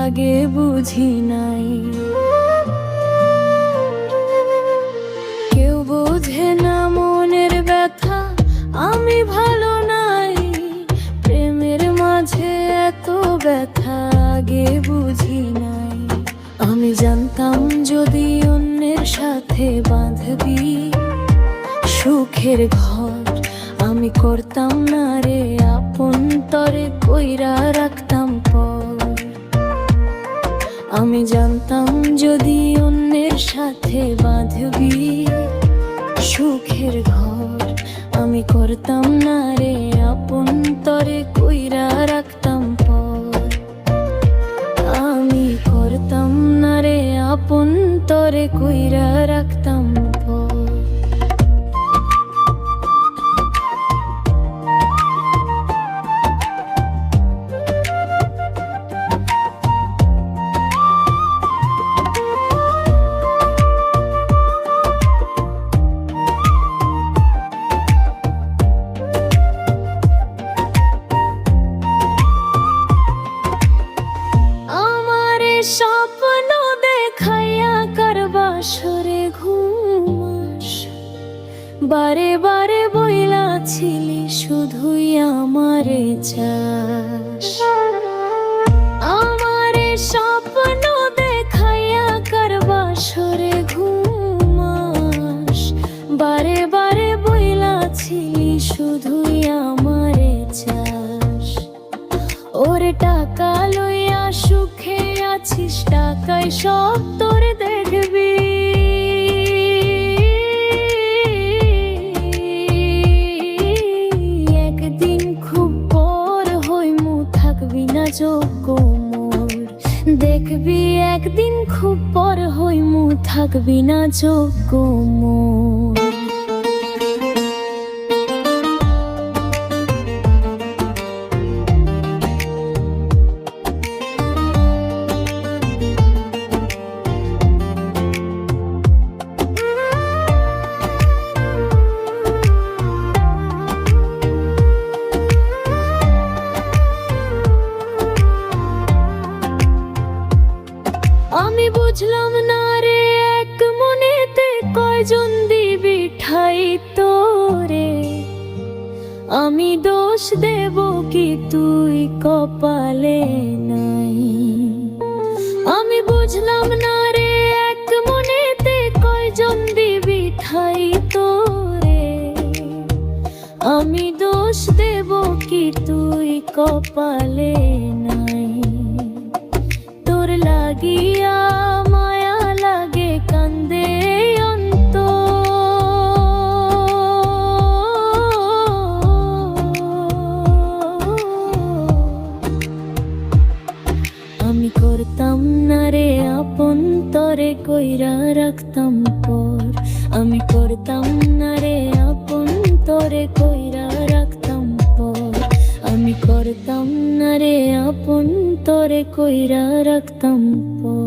আগে বুঝি নাই। কেউ বোঝে না মনের ব্যথা, আমি ভালো নাই। প্রেমের মাঝে এত ব্যথা আগে বুঝি নাই। আমি জানতাম যদি অন্যের সাথে বাঁধবি সুখের ঘর, আমি করতাম না রে আপন, তরে কইরা রাখতাম পর। আমি জানতাম যদি অন্যের সাথে বাঁধবি সুখের ঘর, আমি করতাম না রে আপন, তরে কইরা রাখতাম পর। আমি করতাম না রে আপন, তরে কইরা রাখতাম পর। স্বপ্ন দেখাইয়া কারবা সরে ঘুমাস, বারে বারে বইলাছিলি শুধুই আমারে চাস। আমারে স্বপ্ন দেখাইয়া কারবা সরে ঘুমাস, বারে বারে বইলাছিলি শুধুই আমারে চাস। ওরে টাকা লইয়া সুখে আছিস, টাকায় সব তোর দেখবি। একদিন খুব পর হইমু, থাকবি না যোগ্য মোর। দেখবি একদিন খুব পর হইমু, থাকবি না যোগ্য মোর। আমি বুঝলাম না রে এক মনেতে কয়জন দিবি ঠাই তোরে। আমি দোষ দেব কি তুই কপালে নাই। আমি বুঝলাম না রে এক মনেতে কয়জন দিবি ঠাই তোরে। আমি দোষ দেব কি তুই কপালে নাই। তোর লাগিয়া মায়া লাগে কান্দে আমি করতাম না রে আপন, তরে কইরা রাখতাম পর। আমি করতাম না রে আপন, তরে কইরা রাখতাম পর। আমি করতাম না রে আপন, তরে কইরা রাখতাম পর।